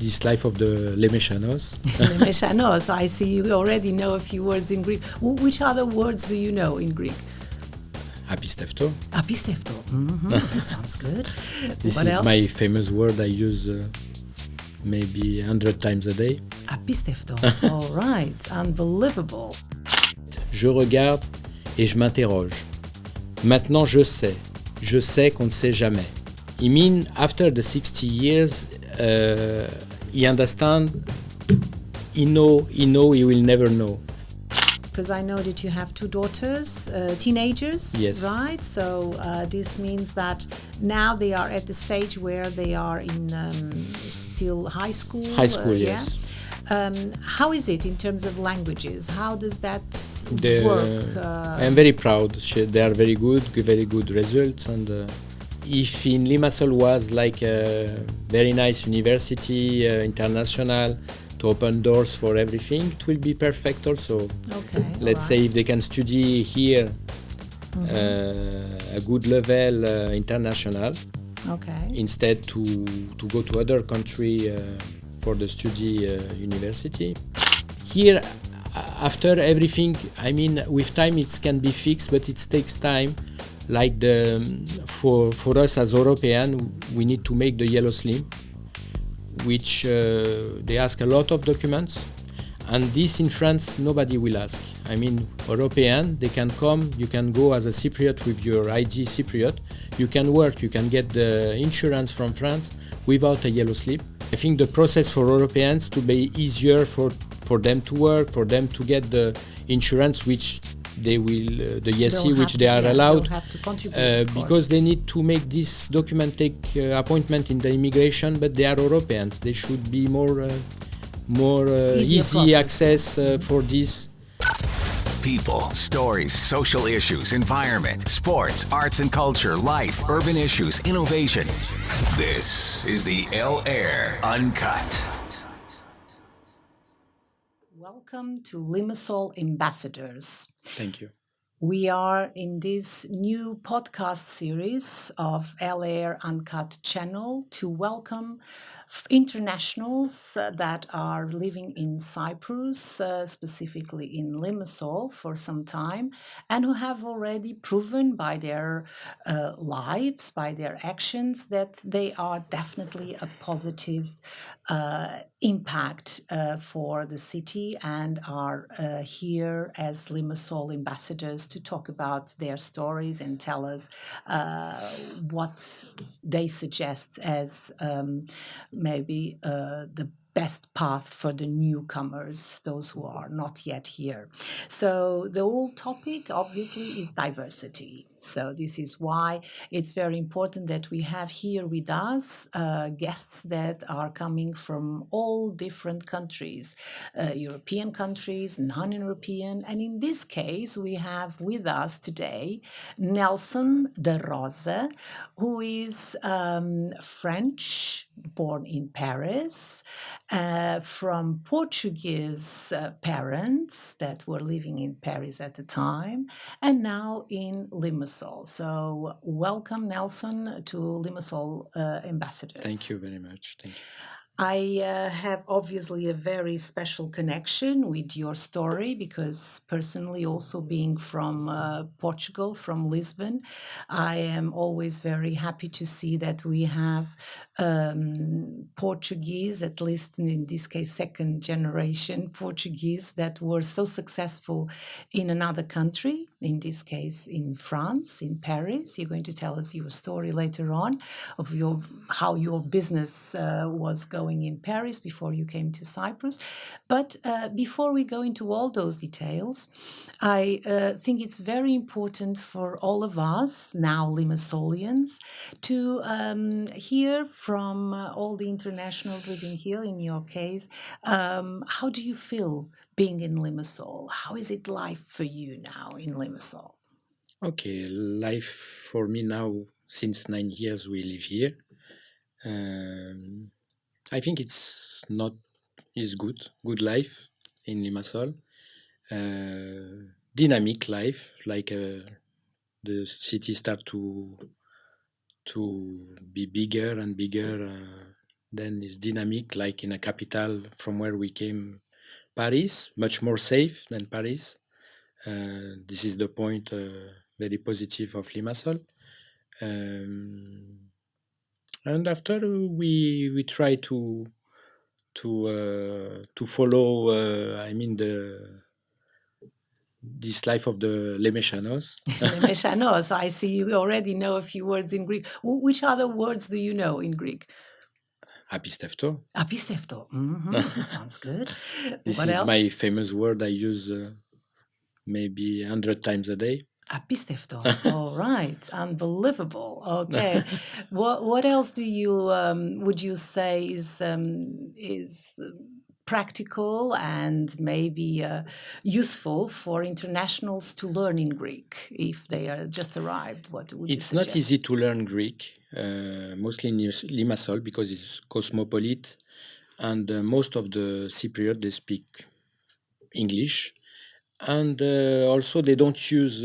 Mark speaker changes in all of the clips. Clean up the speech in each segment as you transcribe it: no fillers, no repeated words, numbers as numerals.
Speaker 1: this life of the Limassol.
Speaker 2: Limassol. I see you already know a few words in Greek. Which other words do you know in Greek?
Speaker 1: Apistefto.
Speaker 2: Apistefto. Sounds good.
Speaker 1: This
Speaker 2: What
Speaker 1: is
Speaker 2: else?
Speaker 1: my famous word I use maybe 100 times a day.
Speaker 2: Apistefto. All right. Unbelievable.
Speaker 1: Je regarde et je m'interroge. Maintenant je sais qu'on ne sait jamais. I mean, after the 60 years, he understand, he know, he will never know.
Speaker 2: Because I know that you have two daughters, teenagers,
Speaker 1: Yes.
Speaker 2: right? So this means that now they are at the stage where they are in still high school.
Speaker 1: High school,
Speaker 2: Yeah?
Speaker 1: yes.
Speaker 2: How is it in terms of languages? How does that work?
Speaker 1: I am very proud. They are very good results. And if in Limassol was like a very nice university, international, to open doors for everything, it will be perfect also.
Speaker 2: Okay.
Speaker 1: Let's say if they can study here a good level international,
Speaker 2: Okay.
Speaker 1: instead to go to other country for the study university. Here, after everything, I mean, with time it can be fixed, but it takes time. Like for us as European, we need to make the yellow slim, which they ask a lot of documents, and this in France nobody will ask. I mean, European, they can come, you can go as a Cypriot with your ID Cypriot, you can work, you can get the insurance from France without a yellow slip. I think the process for Europeans to be easier for them to work, for them to get the insurance which they will, the YESI which they are allowed,
Speaker 2: have to contribute,
Speaker 1: because they need to make this document, take appointment in the immigration, but they are Europeans. They should be more easy access for this.
Speaker 3: People, stories, social issues, environment, sports, arts and culture, life, urban issues, innovation. This is the L-Air Uncut.
Speaker 2: Welcome to Limassol Ambassadors.
Speaker 1: Thank you.
Speaker 2: We are in this new podcast series of L-Air Uncut channel to welcome internationals that are living in Cyprus, specifically in Limassol for some time, and who have already proven by their lives, by their actions, that they are definitely a positive impact for the city and are here as Limassol ambassadors to talk about their stories and tell us what they suggest as maybe the best path for the newcomers, those who are not yet here. So the whole topic obviously is diversity. So this is why it's very important that we have here with us guests that are coming from all different countries, European countries, non-European. And in this case, we have with us today Nelson de Rosa, who is French, born in Paris, from Portuguese parents that were living in Paris at the time, and now in Limassol. So welcome, Nelson, to Limassol Ambassadors.
Speaker 1: Thank you very much. Thank you.
Speaker 2: I have obviously a very special connection with your story because personally, also being from Portugal, from Lisbon, I am always very happy to see that we have Portuguese, at least in this case, second generation Portuguese that were so successful in another country, in this case in France, in Paris. You're going to tell us your story later on of how your business was going in Paris before you came to Cyprus. But before we go into all those details, I think it's very important for all of us, now Limassolians, to hear from all the internationals living here, in your case, how do you feel being in Limassol? How is it life for you now in Limassol?
Speaker 1: Okay, life for me now, since 9 years we live here. I think it's good life in Limassol. Dynamic life, like the city start to be bigger and bigger then it's dynamic, like in a capital from where we came, Paris, much more safe than Paris. This is the point very positive of Limassol. And after we try to follow, this life of the Les Méchanos.
Speaker 2: Les Méchanos, I see you already know a few words in Greek. Which other words do you know in Greek?
Speaker 1: Apistefto.
Speaker 2: Apistefto. Sounds good.
Speaker 1: This
Speaker 2: What
Speaker 1: is
Speaker 2: else?
Speaker 1: my famous word I use maybe 100 times a day.
Speaker 2: Apistefto. All right. Unbelievable. Okay. What else do you would you say is practical and maybe useful for internationals to learn in Greek if they are just arrived? What would you
Speaker 1: It's
Speaker 2: suggest?
Speaker 1: not easy to learn Greek, mostly in Limassol because it's cosmopolitan, and most of the Cypriot they speak English, and also they don't use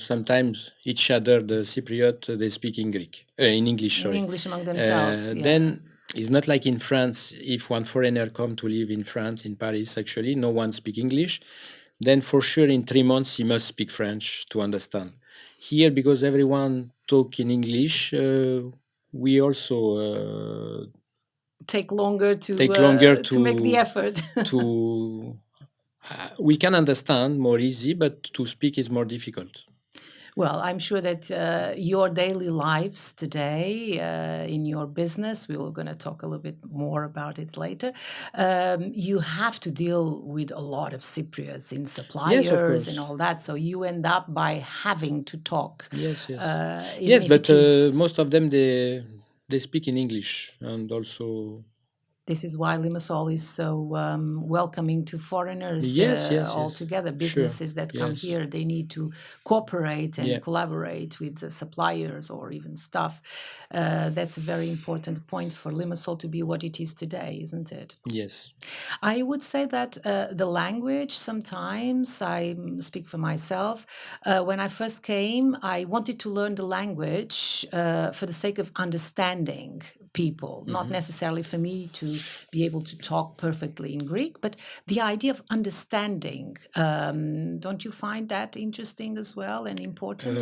Speaker 1: sometimes each other. The Cypriot they speak in Greek, in English.
Speaker 2: In
Speaker 1: Sorry.
Speaker 2: English among themselves. Yeah.
Speaker 1: Then it's not like in France. If one foreigner come to live in France, in Paris, actually no one speak English. Then for sure in 3 months he must speak French to understand. Here, because everyone talk in English, we also
Speaker 2: take longer to make the effort.
Speaker 1: We can understand more easy, but to speak is more difficult.
Speaker 2: Well, I'm sure that your daily lives today in your business, we were going to talk a little bit more about it later. You have to deal with a lot of Cypriots in suppliers
Speaker 1: Yes, of course.
Speaker 2: and all that. So you end up by having to talk.
Speaker 1: Yes, yes.
Speaker 2: Even
Speaker 1: Yes,
Speaker 2: if
Speaker 1: but
Speaker 2: it is-
Speaker 1: most of them they speak in English, and also
Speaker 2: This is why Limassol is so welcoming to foreigners
Speaker 1: Yes, yes,
Speaker 2: altogether.
Speaker 1: sure.
Speaker 2: Businesses that come
Speaker 1: Yes.
Speaker 2: here, they need to cooperate and
Speaker 1: Yeah.
Speaker 2: collaborate with the suppliers or even staff. That's a very important point for Limassol to be what it is today, isn't it?
Speaker 1: Yes.
Speaker 2: I would say that the language, sometimes, I speak for myself, when I first came, I wanted to learn the language for the sake of understanding people, not necessarily for me to be able to talk perfectly in Greek, but the idea of understanding. Don't you find that interesting as well and important?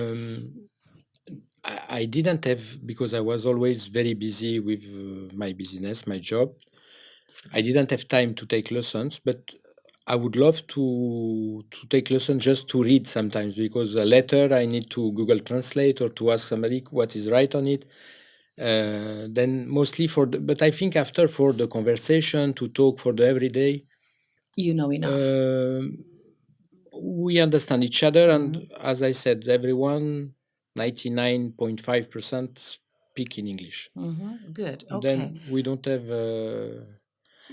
Speaker 1: I didn't have, because I was always very busy with my business, my job. I didn't have time to take lessons, but I would love to take lessons just to read sometimes, because a letter I need to Google Translate or to ask somebody what is right on it. Then mostly but I think after for the conversation, to talk for the everyday,
Speaker 2: You know enough.
Speaker 1: we understand each other, and as I said, everyone 99.5% speak in English.
Speaker 2: Good. Okay.
Speaker 1: Then we don't have.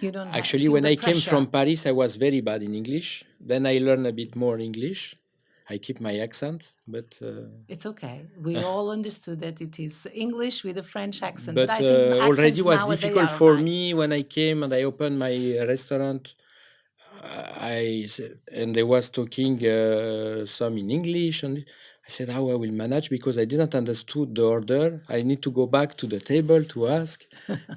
Speaker 2: You don't
Speaker 1: Actually,
Speaker 2: feel
Speaker 1: when
Speaker 2: the
Speaker 1: I came
Speaker 2: pressure.
Speaker 1: from Paris, I was very bad in English. Then I learned a bit more English. I keep my accent, but
Speaker 2: It's okay. We all understood that it is English with a French accent. But
Speaker 1: but
Speaker 2: I think
Speaker 1: already
Speaker 2: accents
Speaker 1: was
Speaker 2: nowadays
Speaker 1: difficult
Speaker 2: are
Speaker 1: for
Speaker 2: nice.
Speaker 1: me when I came and I opened my restaurant. And they was talking some in English, and I said how I will manage, because I didn't understood the order. I need to go back to the table to ask.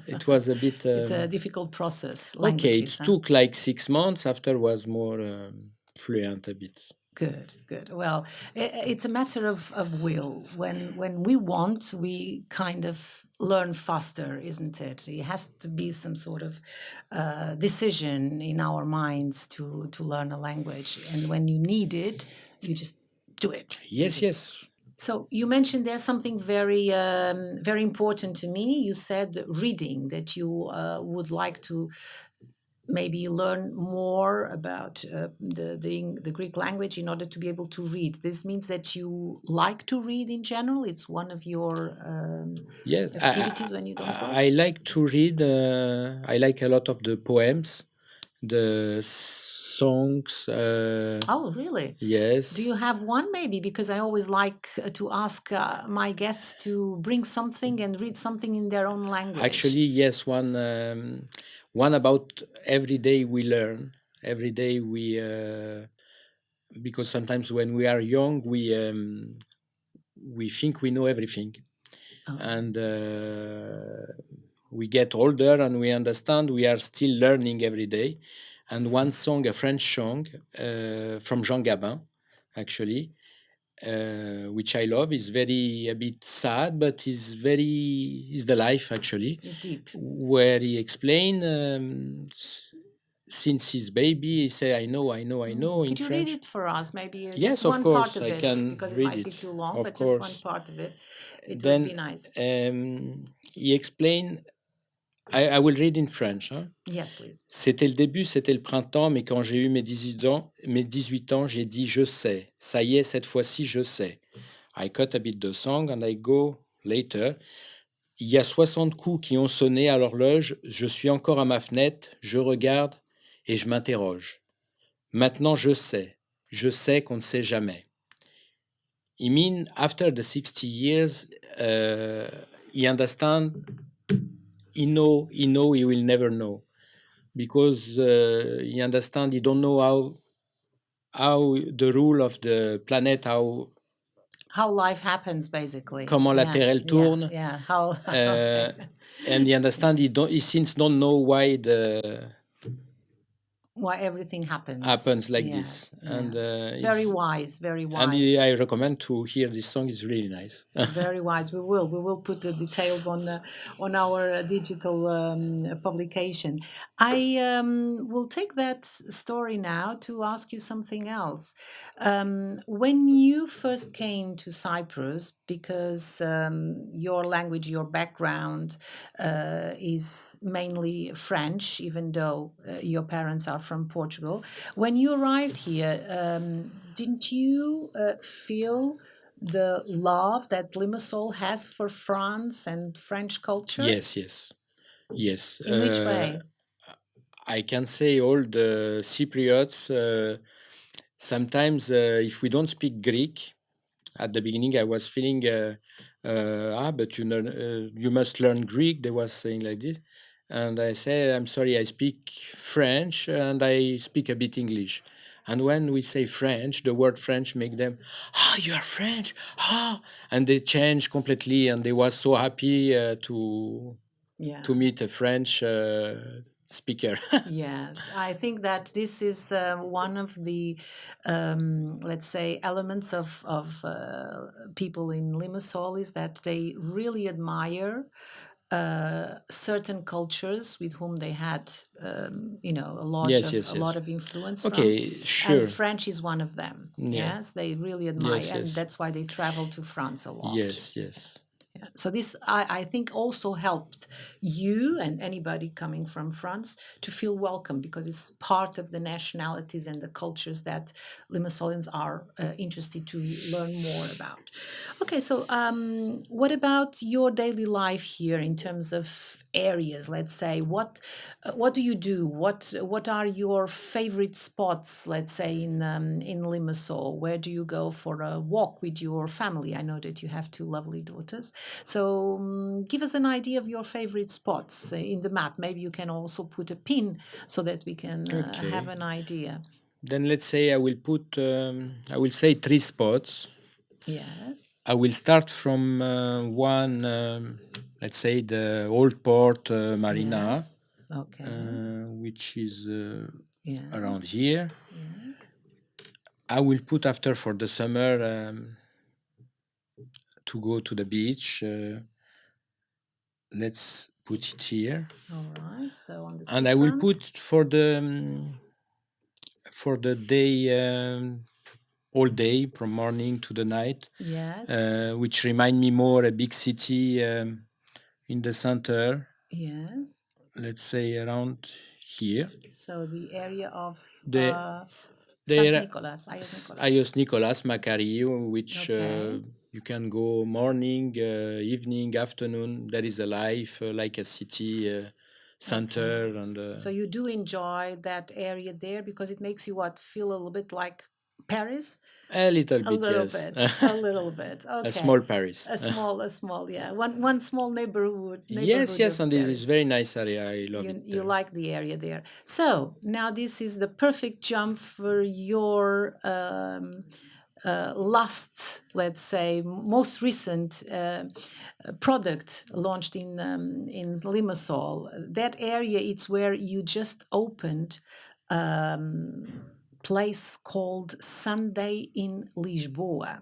Speaker 1: It was a bit.
Speaker 2: It's a difficult process.
Speaker 1: Okay,
Speaker 2: Languages.
Speaker 1: it took like 6 months. After was more fluent a bit.
Speaker 2: Good, good. Well, it's a matter of will. When we want, we kind of learn faster, isn't it? It has to be some sort of decision in our minds to learn a language. And when you need it, you just do it.
Speaker 1: Yes, yes.
Speaker 2: So you mentioned there's something very important to me. You said reading, that you would like to maybe learn more about the Greek language in order to be able to read. This means that you like to read in general. It's one of your
Speaker 1: Yes,
Speaker 2: activities when you don't work.
Speaker 1: I like to read. I like a lot of the poems, the songs.
Speaker 2: Oh, really?
Speaker 1: Yes.
Speaker 2: Do you have one maybe? Because I always like to ask my guests to bring something and read something in their own language.
Speaker 1: Actually, yes. One about every day we learn. Every day we, because sometimes when we are young, we think we know everything, and we get older and we understand we are still learning every day. And one song, a French song from Jean Gabin, actually, which I love, is a bit sad, but is the life actually.
Speaker 2: It's deep.
Speaker 1: Where he explained since his baby, he say, I know in
Speaker 2: Could you
Speaker 1: French.
Speaker 2: read it for us? Maybe
Speaker 1: Yes,
Speaker 2: just
Speaker 1: of
Speaker 2: one
Speaker 1: course,
Speaker 2: part of
Speaker 1: I
Speaker 2: it,
Speaker 1: can
Speaker 2: because it
Speaker 1: read
Speaker 2: might be
Speaker 1: it.
Speaker 2: too long,
Speaker 1: Of
Speaker 2: but
Speaker 1: course.
Speaker 2: just one part of it. It
Speaker 1: Then,
Speaker 2: would be nice.
Speaker 1: He explained, I will read in French. Hein?
Speaker 2: Yes, please.
Speaker 1: C'était le début, c'était le printemps, mais quand j'ai eu mes 18 ans, j'ai dit je sais. Ça y est, cette fois-ci, je sais. I cut a bit the song and I go later. Il y a 60 coups qui ont sonné à l'horloge. Je suis encore à ma fenêtre, je regarde et je m'interroge. Maintenant, je sais qu'on ne sait jamais. I mean, after the 60 years, he understand, he know, he will never know. Because he understand, he don't know how the rule of the planet,
Speaker 2: How life happens, basically.
Speaker 1: comment la Terre elle tourne.
Speaker 2: Yeah. How? Okay.
Speaker 1: And he understand, he since don't know why
Speaker 2: Why everything happens
Speaker 1: like
Speaker 2: yes,
Speaker 1: this.
Speaker 2: yeah.
Speaker 1: And
Speaker 2: very wise.
Speaker 1: And I recommend to hear this song. It's really nice.
Speaker 2: Very wise. We will put the details on our digital publication. I will take that story now to ask you something else. When you first came to Cyprus, because your language, your background is mainly French, even though your parents are from Portugal. When you arrived here, didn't you feel the love that Limassol has for France and French culture?
Speaker 1: Yes.
Speaker 2: In which way?
Speaker 1: I can say all the Cypriots, sometimes if we don't speak Greek, at the beginning I was feeling, but you must learn Greek, they was saying like this. And I say, I'm sorry, I speak French and I speak a bit English. And when we say French, the word French make them, you are French, and they change completely. And they was so happy to meet a French speaker.
Speaker 2: Yes, I think that this is one of the, let's say, elements of people in Limassol, is that they really admire certain cultures with whom they had, a lot of influence
Speaker 1: Okay,
Speaker 2: from.
Speaker 1: sure.
Speaker 2: And French is one of them.
Speaker 1: Yeah.
Speaker 2: Yes, they really admire,
Speaker 1: Yes.
Speaker 2: and that's why they travel to France a lot.
Speaker 1: Yes.
Speaker 2: Yeah. So this, I think, also helped you and anybody coming from France to feel welcome, because it's part of the nationalities and the cultures that Limassolians are interested to learn more about. Okay, so what about your daily life here in terms of areas? Let's say, what do you do? What are your favorite spots? Let's say in Limassol, where do you go for a walk with your family? I know that you have two lovely daughters. So give us an idea of your favorite spots in the map. Maybe you can also put a pin so that we can have an idea.
Speaker 1: Then let's say I will say 3 spots.
Speaker 2: Yes.
Speaker 1: I will start from one, let's say the Old Port Marina,
Speaker 2: Yes. Okay.
Speaker 1: which is
Speaker 2: Yes.
Speaker 1: around here.
Speaker 2: Yeah.
Speaker 1: I will put after for the summer to go to the beach. Let's put it here.
Speaker 2: All right. So on the
Speaker 1: And I will
Speaker 2: seafront.
Speaker 1: put for the day, all day from morning to the night.
Speaker 2: Yes.
Speaker 1: Which remind me more a big city in the center.
Speaker 2: Yes.
Speaker 1: Let's say around here.
Speaker 2: So the area of
Speaker 1: Sant
Speaker 2: Nicolas,
Speaker 1: Aios Nicolas, Macari, which
Speaker 2: Okay.
Speaker 1: you can go morning, evening, afternoon. There is a life like a city center.
Speaker 2: Okay.
Speaker 1: And
Speaker 2: So you do enjoy that area there, because it makes you feel a little bit like Paris?
Speaker 1: a little
Speaker 2: A
Speaker 1: bit,
Speaker 2: little
Speaker 1: yes.
Speaker 2: bit. A little bit. Okay.
Speaker 1: A small Paris.
Speaker 2: A small, yeah. One small neighborhood.
Speaker 1: Yes,
Speaker 2: of
Speaker 1: and this
Speaker 2: Paris.
Speaker 1: is very nice area. I love it.
Speaker 2: You like the area there. So now this is the perfect jump for your last, let's say, most recent product launched in Limassol. That area, it's where you just opened place called Sunday in Lisboa.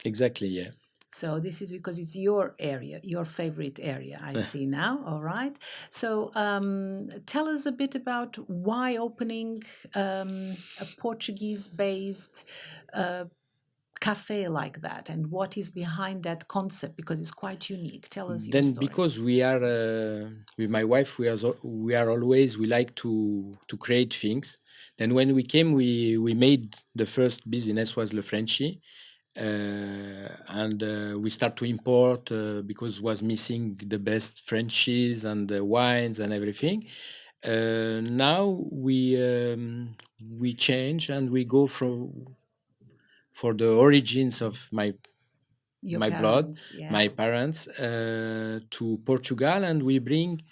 Speaker 1: Exactly, yeah.
Speaker 2: So this is because it's your area, your favorite area, I see now. All right. So tell us a bit about why opening a Portuguese-based cafe like that, and what is behind that concept, because it's quite unique. Tell us your
Speaker 1: Then
Speaker 2: story.
Speaker 1: because we are with my wife, we like to create things. Then when we came, we made the first business was Le Frenchy, and we start to import because was missing the best Frenchies and the wines and everything. Now we change and we go for the origins of
Speaker 2: Your
Speaker 1: my blood,
Speaker 2: parents, yeah.
Speaker 1: my parents, to Portugal, and we bring,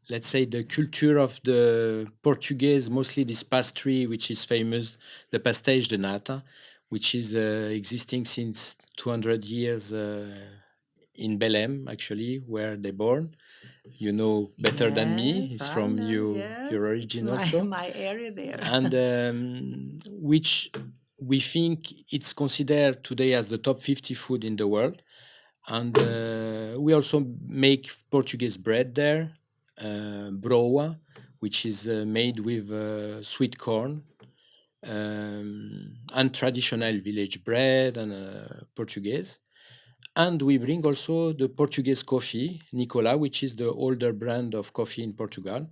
Speaker 1: let's say, the culture of the Portuguese, mostly this pastry, which is famous, the pastéis de nata, which is existing since 200 years in Belém, actually, where they born. You know better than me.
Speaker 2: Yes,
Speaker 1: It's
Speaker 2: I
Speaker 1: from
Speaker 2: know.
Speaker 1: your
Speaker 2: Yes, it's
Speaker 1: origin also.
Speaker 2: my area there.
Speaker 1: And which we think it's considered today as the top 50 food in the world. And we also make Portuguese bread there, broa, which is made with sweet corn, and traditional village bread and Portuguese. And we bring also the Portuguese coffee, Nicola, which is the older brand of coffee in Portugal.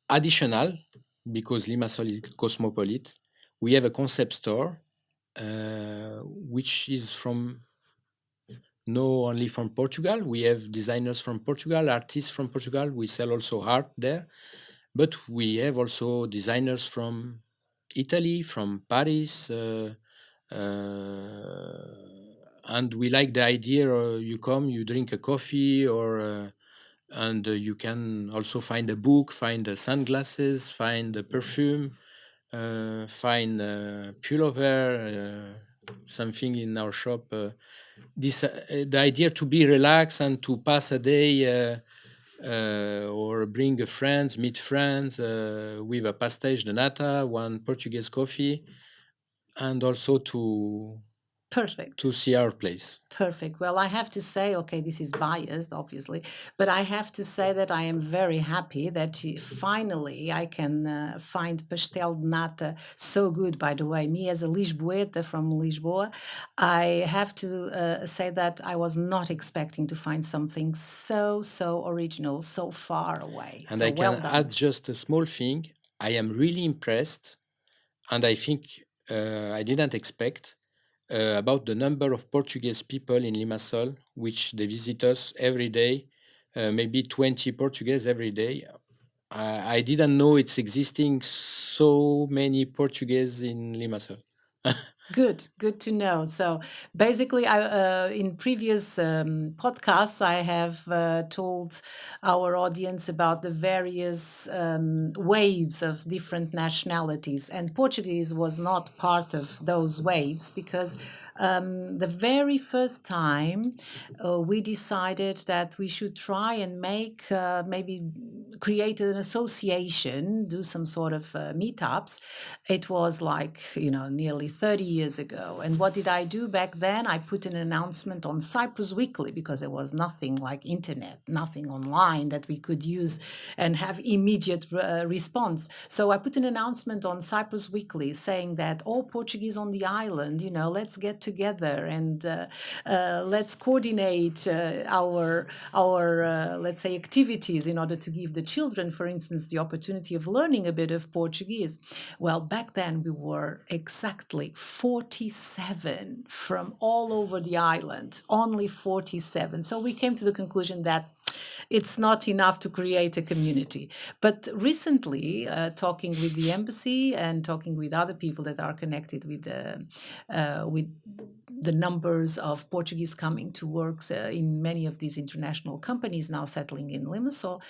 Speaker 1: Additional, because Limassol is cosmopolitan, we have a concept store, which is from no only from Portugal. We have designers from Portugal, artists from Portugal. We sell also art there, but we have also designers from Italy, from Paris, and we like the idea. You come, you drink a coffee, or and you can also find a book, find the sunglasses, find the perfume, find pullover, something in our shop. This the idea to be relaxed and to pass a day or bring a friends, meet friends with a pastéis de nata, one Portuguese coffee, and also
Speaker 2: Perfect.
Speaker 1: to see our place.
Speaker 2: Perfect. Well, I have to say, okay, this is biased, obviously, but I have to say that I am very happy that finally I can find pastel de nata so good. By the way, me as a Lisboeta from Lisboa, I have to say that I was not expecting to find something so original, so far away.
Speaker 1: And
Speaker 2: so
Speaker 1: I
Speaker 2: well
Speaker 1: can
Speaker 2: done.
Speaker 1: add just a small thing. I am really impressed, and I think I didn't expect about the number of Portuguese people in Limassol, which they visit us every day, maybe 20 Portuguese every day. I didn't know it's existing so many Portuguese in Limassol.
Speaker 2: Good to know. So basically, in previous podcasts, I have told our audience about the various waves of different nationalities, and Portuguese was not part of those waves because the very first time we decided that we should try and make maybe create an association, do some sort of meetups. It was like, nearly 30 years ago. And what did I do back then? I put an announcement on Cyprus Weekly because there was nothing like internet, nothing online that we could use and have immediate response. So I put an announcement on Cyprus Weekly saying that all Portuguese on the island, let's get together and let's coordinate our let's say activities in order to give the children, for instance, the opportunity of learning a bit of Portuguese. Well, back then we were exactly 47 from all over the island, only 47. So we came to the conclusion that it's not enough to create a community. But recently, talking with the embassy and talking with other people that are connected with the numbers of Portuguese coming to work in many of these international companies now settling in Limassol,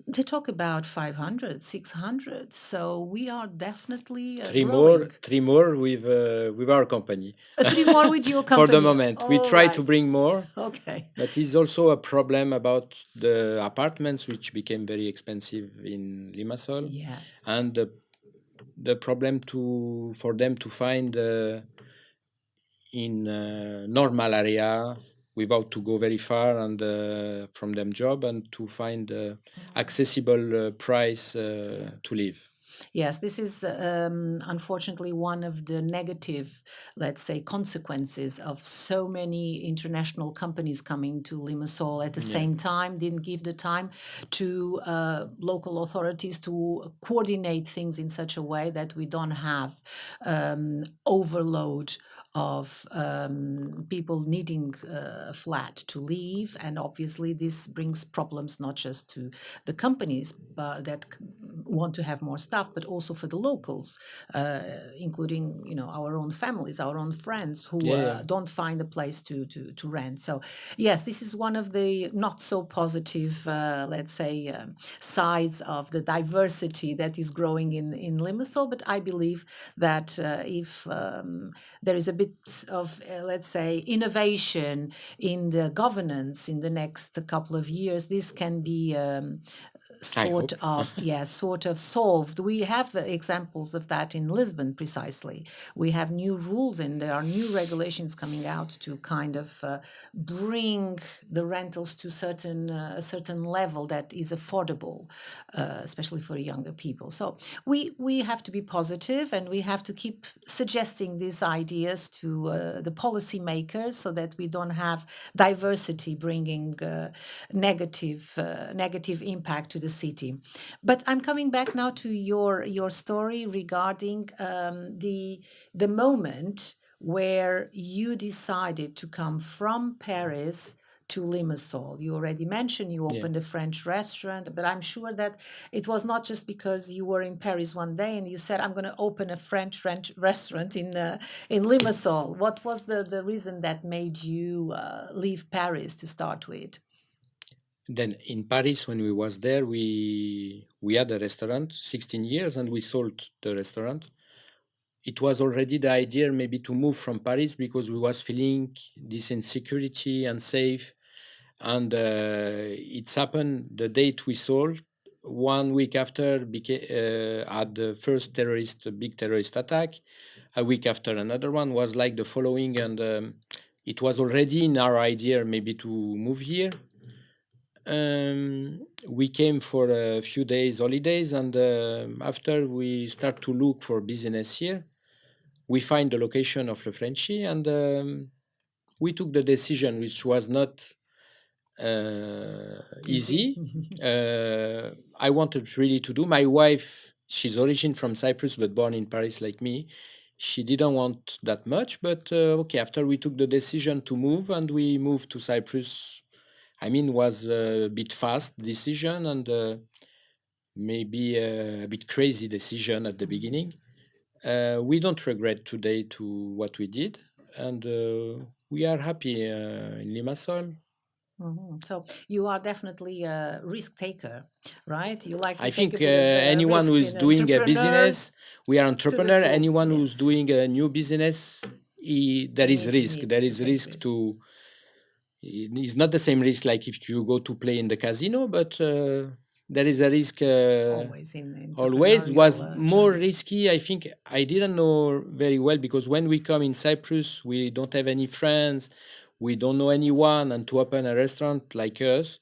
Speaker 2: they talk about 500, 600. So we are definitely growing.
Speaker 1: Three more with our company.
Speaker 2: Three more with your company.
Speaker 1: For the moment, we
Speaker 2: All
Speaker 1: try
Speaker 2: right.
Speaker 1: to bring more.
Speaker 2: Okay.
Speaker 1: But it's also a problem about the apartments, which became very expensive in Limassol.
Speaker 2: Yes.
Speaker 1: And the problem for them to find in normal area without to go very far and from them job, and to find accessible price to live.
Speaker 2: Yes, this is unfortunately one of the negative, let's say, consequences of so many international companies coming to Limassol at the same time. Didn't give the time to local authorities to coordinate things in such a way that we don't have overload of people needing a flat to live. And obviously this brings problems not just to the companies that want to have more staff, but also for the locals, including our own families, our own friends who don't find a place to rent. So yes, this is one of the not so positive, let's say, sides of the diversity that is growing in Limassol. But I believe that if there is a bit of, let's say, innovation in the governance in the next couple of years, this can be sort of solved. We have examples of that in Lisbon precisely. We have new rules and there are new regulations coming out to kind of bring the rentals to a certain level that is affordable, especially for younger people. So we have to be positive and we have to keep suggesting these ideas to the policymakers so that we don't have diversity bringing negative impact to the city. But I'm coming back now to your story regarding the moment where you decided to come from Paris to Limassol. You already mentioned you opened a French restaurant, but I'm sure that it was not just because you were in Paris one day and you said, I'm going to open a French restaurant in Limassol. What was the reason that made you leave Paris to start with?
Speaker 1: Then in Paris, when we was there, we had a restaurant, 16 years, and we sold the restaurant. It was already the idea maybe to move from Paris because we was feeling this insecurity and safe. And it's happened the date we sold. 1 week after had the first big terrorist attack. A week after another one was like the following, and it was already in our idea maybe to move here. We came for a few days holidays, and after we start to look for business here, we find the location of Le Frenchy, and we took the decision, which was not easy. I wanted really to do. My wife, she's origin from Cyprus but born in Paris like me. She didn't want that much, but okay, after we took the decision to move, and we moved to Cyprus. I mean, was a bit fast decision and maybe a bit crazy decision at the beginning. We don't regret today to what we did, and we are happy in Limassol.
Speaker 2: So you are definitely a risk taker, right? You like to
Speaker 1: I
Speaker 2: take
Speaker 1: think
Speaker 2: a bit of
Speaker 1: anyone who is doing a business, we are entrepreneur. Anyone who's doing a new business, there is risk. There is risk to. It's not the same risk like if you go to play in the casino, but there is a risk. Always was more risky. I think I didn't know very well because when we come in Cyprus, we don't have any friends, we don't know anyone, and to open a restaurant like us.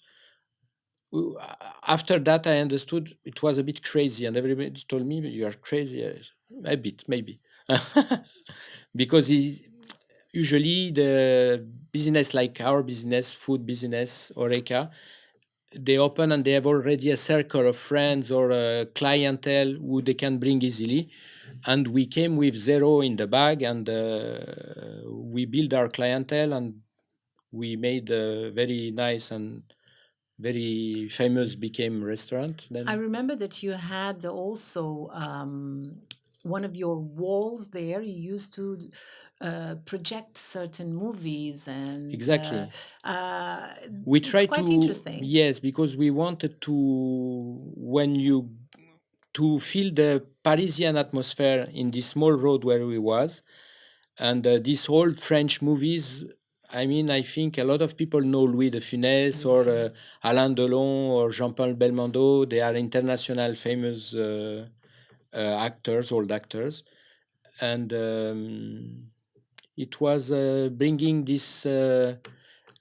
Speaker 1: After that, I understood it was a bit crazy, and everybody told me you are crazy. A bit, maybe, because usually the business like our business, food business, Oreca, they open and they have already a circle of friends or a clientele who they can bring easily. And we came with zero in the bag, and we built our clientele, and we made a very nice and very famous became restaurant. Then
Speaker 2: I remember that you had also one of your walls there. You used to project certain movies, and
Speaker 1: exactly.
Speaker 2: uh,
Speaker 1: We
Speaker 2: it's
Speaker 1: try
Speaker 2: quite
Speaker 1: to,
Speaker 2: interesting.
Speaker 1: yes, because we wanted to, when you, to feel the Parisian atmosphere in this small road where we was, and these old French movies. I mean, I think a lot of people know Louis de Funès
Speaker 2: Louis
Speaker 1: or
Speaker 2: de Funès.
Speaker 1: Alain Delon or Jean-Paul Belmondo. They are international famous actors, old actors, and it was bringing this. It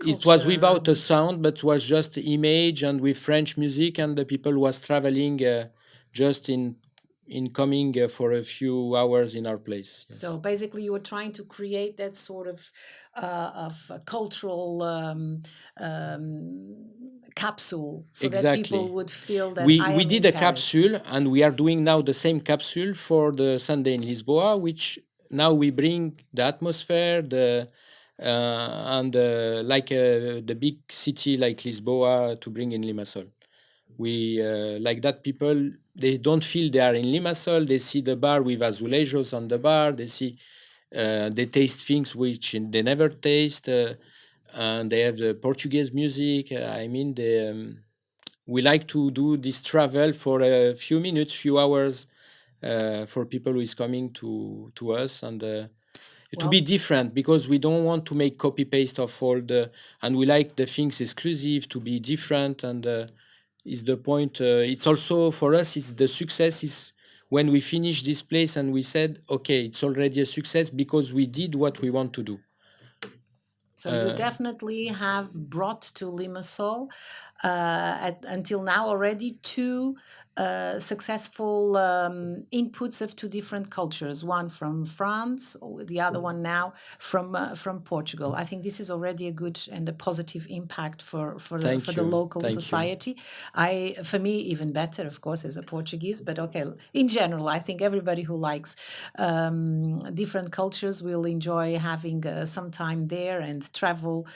Speaker 1: was
Speaker 2: Culture.
Speaker 1: without a sound, but was just image and with French music, and the people was traveling just in coming for a few hours in our place. Yes.
Speaker 2: So basically, you were trying to create that sort of cultural capsule, so that people
Speaker 1: Exactly.
Speaker 2: would feel that I
Speaker 1: We
Speaker 2: am
Speaker 1: did
Speaker 2: in
Speaker 1: a
Speaker 2: Paris.
Speaker 1: capsule, and we are doing now the same capsule for the Sunday in Lisboa, which now we bring the atmosphere, the and like the big city like Lisboa to bring in Limassol. We like that people, they don't feel they are in Limassol. They see the bar with azulejos on the bar. They see they taste things which they never taste, and they have the Portuguese music. I mean, we like to do this travel for a few minutes, few hours, for people who is coming to us, and to be
Speaker 2: Well,
Speaker 1: different, because we don't want to make copy paste of all the, and we like the things exclusive to be different, and is the point. It's also for us. It's the success is when we finish this place and we said, okay, it's already a success because we did what we want to do.
Speaker 2: so you definitely have brought to Limassol until now already two successful inputs of two different cultures. One from France, the other one now from Portugal. I think this is already a good and a positive impact
Speaker 1: Thank
Speaker 2: for the
Speaker 1: you.
Speaker 2: local
Speaker 1: Thank you.
Speaker 2: society. For me, even better, of course, as a Portuguese. But okay, in general, I think everybody who likes different cultures will enjoy having some time there and travel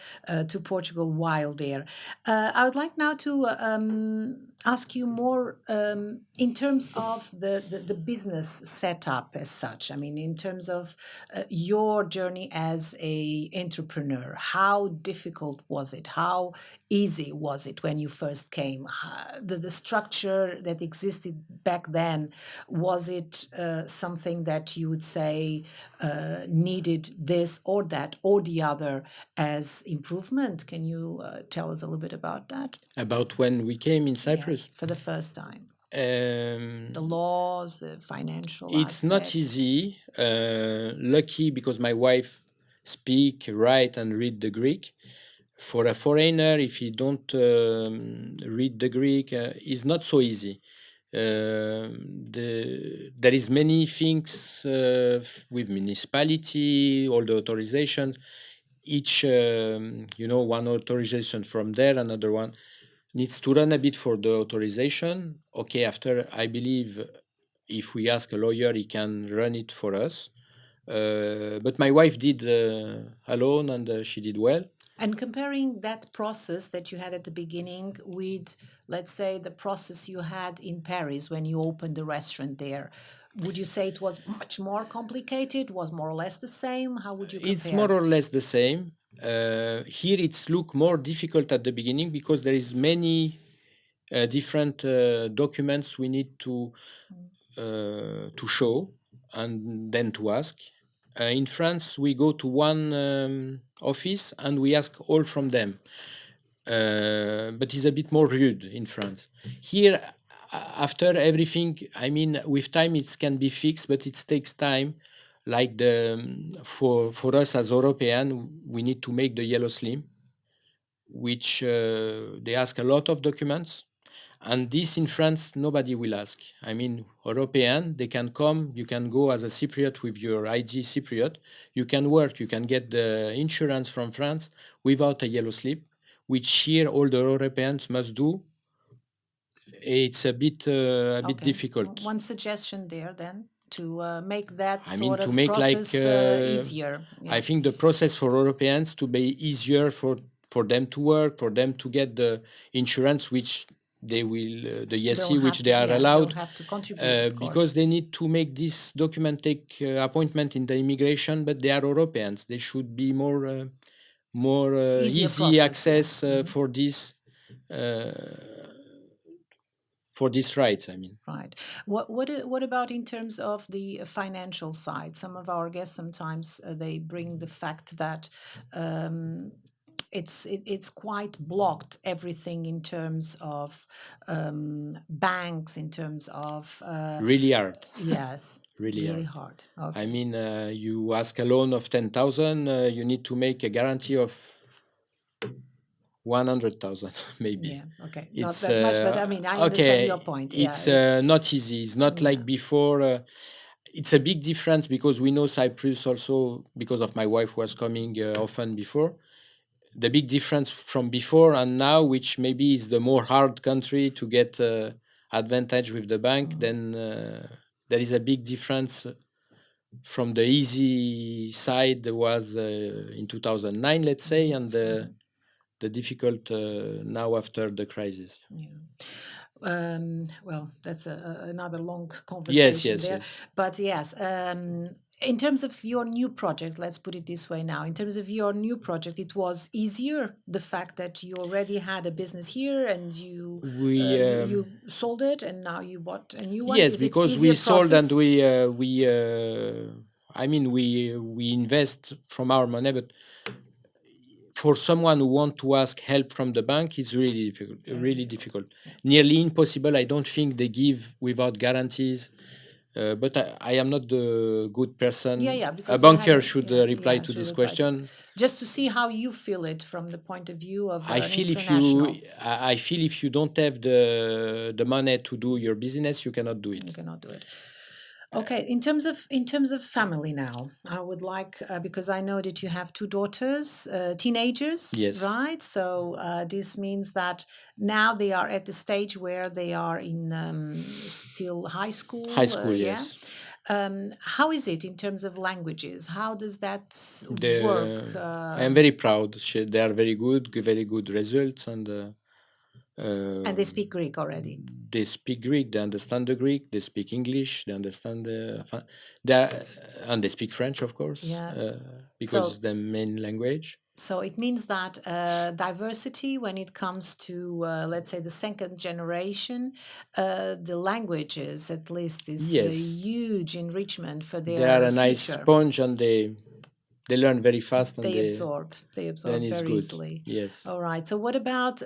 Speaker 2: to Portugal while there. I would like now to ask you more in terms of the business setup as such. I mean, in terms of your journey as a entrepreneur, how difficult was it? How easy was it when you first came? The structure that existed back then, was it something that you would say needed this or that or the other as improvement? Can you tell us a little bit about that?
Speaker 1: About when we came in Cyprus.
Speaker 2: Yes, for the first time.
Speaker 1: Um,
Speaker 2: The laws, the financial
Speaker 1: it's not
Speaker 2: aspects.
Speaker 1: easy. Lucky because my wife speak, write, and read the Greek. For a foreigner, if he don't read the Greek, it's not so easy. There is many things with municipality, all the authorizations. Each, one authorization from there, another one needs to run a bit for the authorization. Okay, after I believe if we ask a lawyer, he can run it for us. But my wife did alone, and she did well.
Speaker 2: And comparing that process that you had at the beginning with, let's say, the process you had in Paris when you opened the restaurant there, would you say it was much more complicated? Was more or less the same? How would you compare?
Speaker 1: It's more or less the same. Here it's look more difficult at the beginning because there is many different documents we need to show and then to ask. In France, we go to one office and we ask all from them. But it's a bit more rude in France. Here, after everything, I mean, with time it can be fixed, but it takes time. Like for us as European, we need to make the yellow slim, which they ask a lot of documents. And this in France, nobody will ask. I mean, European, they can come, you can go as a Cypriot with your ID Cypriot, you can work, you can get the insurance from France without a yellow slip, which here all the Europeans must do. It's a bit difficult.
Speaker 2: One suggestion there then to make that
Speaker 1: I mean,
Speaker 2: sort
Speaker 1: to
Speaker 2: of
Speaker 1: make
Speaker 2: process
Speaker 1: like
Speaker 2: easier.
Speaker 1: I think the process for Europeans to be easier for for them to work, for them to get the insurance which they will, the ESC which they are allowed,
Speaker 2: they'll have to contribute, of
Speaker 1: because
Speaker 2: course.
Speaker 1: they need to make this document take appointment in the immigration, but they are Europeans. They should be more
Speaker 2: Easier
Speaker 1: easy
Speaker 2: process,
Speaker 1: access
Speaker 2: yeah.
Speaker 1: for these rights. I mean,
Speaker 2: Right. What about in terms of the financial side? Some of our guests sometimes they bring the fact that it's quite blocked, everything in terms of banks, in terms of
Speaker 1: really hard.
Speaker 2: yes,
Speaker 1: Really
Speaker 2: really
Speaker 1: hard.
Speaker 2: hard. Okay.
Speaker 1: I mean, you ask a loan of 10,000, you need to make a guarantee of 100,000, maybe.
Speaker 2: Yeah. Okay. Not
Speaker 1: It's
Speaker 2: that much, but I mean, I understand your point.
Speaker 1: It's
Speaker 2: Yeah.
Speaker 1: not easy. It's not like before. It's a big difference because we know Cyprus also, because of my wife who was coming often before. The big difference from before and now, which maybe is the more hard country to get advantage with the bank, then there is a big difference from the easy side that was in 2009, let's say, and the difficult now after the crisis.
Speaker 2: Yeah. Well, that's another long conversation there.
Speaker 1: Yes.
Speaker 2: But yes, in terms of your new project, let's put it this way now. In terms of your new project, it was easier, the fact that you already had a business here and you sold it and now you bought a new one.
Speaker 1: Yes,
Speaker 2: Is it
Speaker 1: because
Speaker 2: easier
Speaker 1: we sold and
Speaker 2: process?
Speaker 1: we invest from our money, but for someone who want to ask help from the bank, it's really difficult. Really difficult. Nearly impossible. I don't think they give without guarantees. But I am not the good person.
Speaker 2: Yeah,
Speaker 1: A
Speaker 2: because
Speaker 1: banker should reply to
Speaker 2: should
Speaker 1: this
Speaker 2: reply to
Speaker 1: question.
Speaker 2: just to see how you feel it from the point of view of
Speaker 1: I
Speaker 2: an
Speaker 1: feel
Speaker 2: international.
Speaker 1: I feel if you don't have the money to do your business, you cannot do it.
Speaker 2: You cannot do it. Okay, in terms of family now, I would like because I know that you have two daughters, teenagers,
Speaker 1: Yes.
Speaker 2: right? So this means that now they are at the stage where they are in still high school.
Speaker 1: High school,
Speaker 2: Yeah.
Speaker 1: yes.
Speaker 2: How is it in terms of languages? How does that work?
Speaker 1: I am very proud. They are very good results, and
Speaker 2: they speak Greek already.
Speaker 1: They speak Greek. They understand the Greek. They speak English. They understand and they speak French, of course, because it's the main language.
Speaker 2: So it means that diversity, when it comes to, let's say, the second generation, the languages, at least, is a huge enrichment for their
Speaker 1: They are a nice
Speaker 2: future.
Speaker 1: sponge, and they learn very fast, and
Speaker 2: They absorb very easily.
Speaker 1: Yes.
Speaker 2: All right. So what about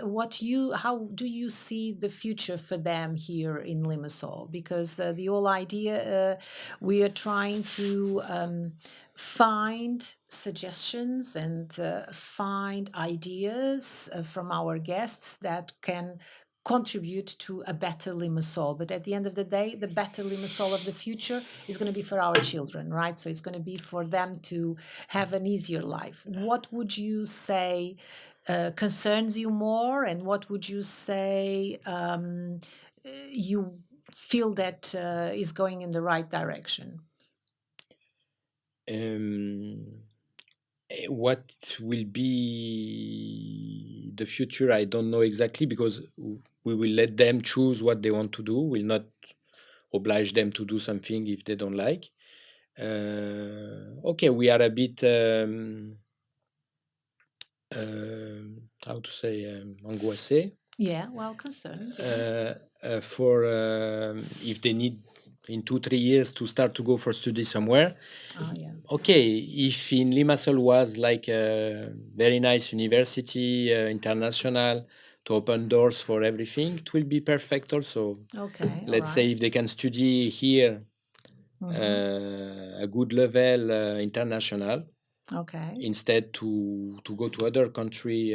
Speaker 2: how do you see the future for them here in Limassol? Because the whole idea, we are trying to find suggestions and find ideas from our guests that can contribute to a better Limassol. But at the end of the day, the better Limassol of the future is going to be for our children, right? So it's going to be for them to have an easier life. What would you say concerns you more, and what would you say you feel that is going in the right direction?
Speaker 1: What will be the future, I don't know exactly, because we will let them choose what they want to do. We'll not oblige them to do something if they don't like. Okay, we are a bit how to say, angoissé.
Speaker 2: Yeah, well, concerned.
Speaker 1: For if they need in 2-3 years to start to go for study somewhere. Okay, if in Limassol was like a very nice university, international, to open doors for everything, it will be perfect also.
Speaker 2: Okay.
Speaker 1: Let's say if they can study here a good level, international, instead to go to other country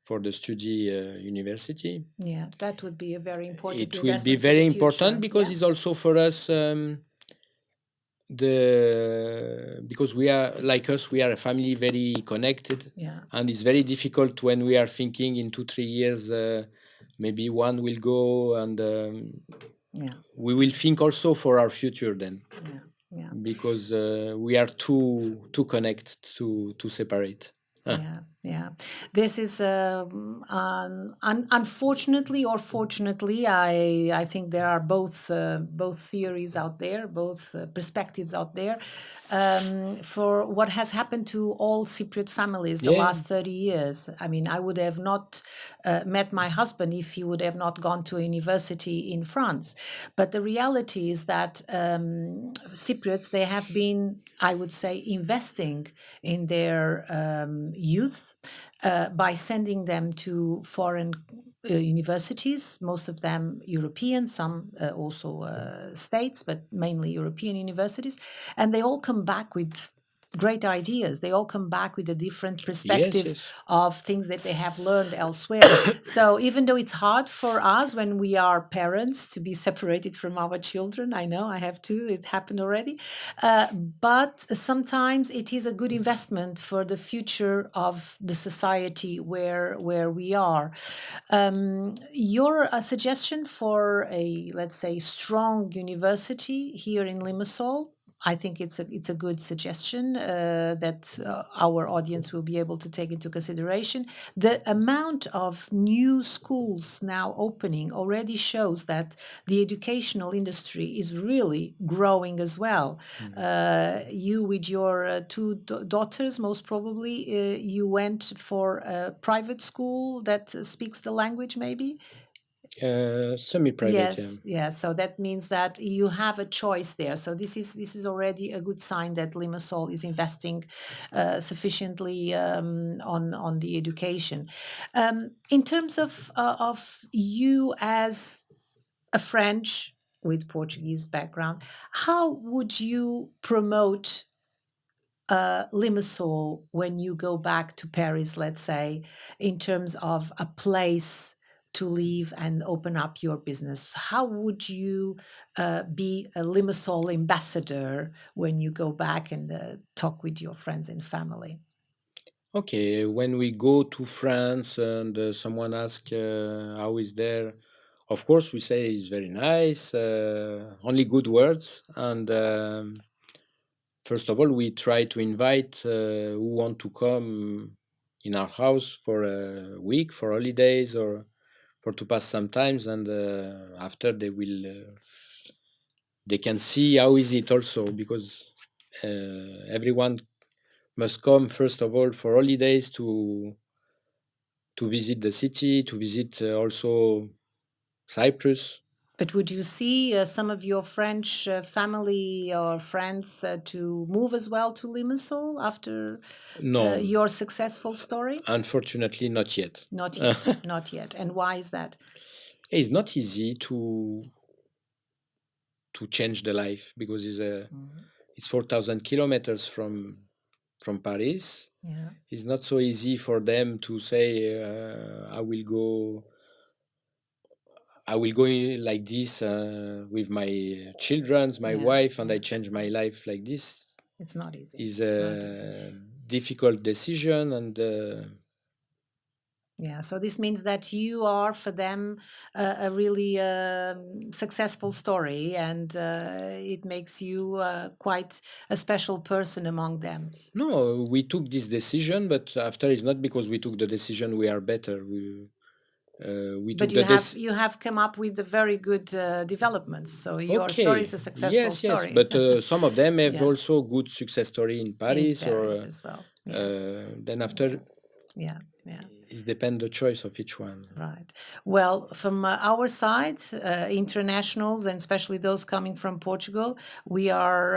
Speaker 1: for the study university.
Speaker 2: Yeah, that would be a very important.
Speaker 1: It will be very important because it's also for us because we are like us, we are a family very connected, and it's very difficult when we are thinking in 2-3 years maybe one will go, and we will think also for our future then. Because we are too connected to separate.
Speaker 2: Yeah, this is unfortunately or fortunately, I think there are both theories out there, both perspectives out there, for what has happened to all Cypriot families the
Speaker 1: Yeah.
Speaker 2: last 30 years. I mean, I would have not met my husband if he would have not gone to a university in France. But the reality is that Cypriots, they have been, I would say, investing in their youth by sending them to foreign universities, most of them European, some also states, but mainly European universities. And they all come back with great ideas. They all come back with a different perspective
Speaker 1: Yes.
Speaker 2: of things that they have learned elsewhere. So even though it's hard for us when we are parents to be separated from our children, I know I have to, it happened already, but sometimes it is a good investment for the future of the society where we are. Your suggestion for a, let's say, strong university here in Limassol, I think it's a good suggestion that our audience will be able to take into consideration. The amount of new schools now opening already shows that the educational industry is really growing as well. You with your two daughters, most probably, you went for a private school that speaks the language, maybe?
Speaker 1: Semi-private.
Speaker 2: Yes, yeah. So that means that you have a choice there. So this is already a good sign that Limassol is investing sufficiently on the education. In terms of you as a French with Portuguese background, how would you promote Limassol when you go back to Paris, let's say, in terms of a place to live and open up your business? How would you be a Limassol ambassador when you go back and talk with your friends and family?
Speaker 1: Okay, when we go to France and someone asks how is there, of course we say it's very nice, only good words. And first of all, we try to invite who want to come in our house for a week, for holidays, or for to pass some times. And after they can see how is it also, because everyone must come first of all for holidays to visit the city, to visit also Cyprus.
Speaker 2: But would you see some of your French family or friends to move as well to Limassol after
Speaker 1: No,
Speaker 2: your successful story?
Speaker 1: unfortunately, not yet.
Speaker 2: Not yet, not yet. And why is that?
Speaker 1: It's not easy to change the life, because it's 4,000 kilometers from Paris.
Speaker 2: Yeah.
Speaker 1: It's not so easy for them to say I will go like this with my children, my wife, and I change my life like this.
Speaker 2: It's not easy.
Speaker 1: It's
Speaker 2: It's
Speaker 1: a
Speaker 2: not easy.
Speaker 1: difficult decision, and
Speaker 2: Yeah, so this means that you are for them a really successful story, and it makes you quite a special person among them.
Speaker 1: no, we took this decision, but after it's not because we took the decision we are better. We
Speaker 2: But
Speaker 1: took the
Speaker 2: you have come up with a very good developments. So your story is a successful
Speaker 1: yes,
Speaker 2: story.
Speaker 1: but some of them have
Speaker 2: Yeah.
Speaker 1: also good success story in Paris,
Speaker 2: In Paris
Speaker 1: or
Speaker 2: as well. Yeah.
Speaker 1: then after
Speaker 2: Yeah. Yeah.
Speaker 1: it depends the choice of each one.
Speaker 2: Right. Well, from our side, internationals, and especially those coming from Portugal, we are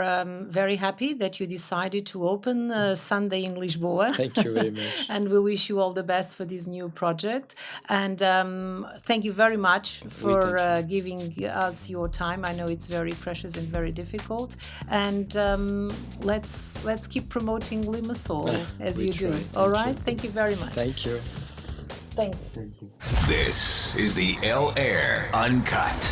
Speaker 2: very happy that you decided to open Sunday in Lisboa.
Speaker 1: Thank you very much.
Speaker 2: And we wish you all the best for this new project. And thank you very much for giving us your time. I know it's very precious and very difficult. And let's keep promoting Limassol as you do. All right. Thank you very much.
Speaker 1: Thank you.
Speaker 2: Thank you.
Speaker 3: This is the El Air Uncut.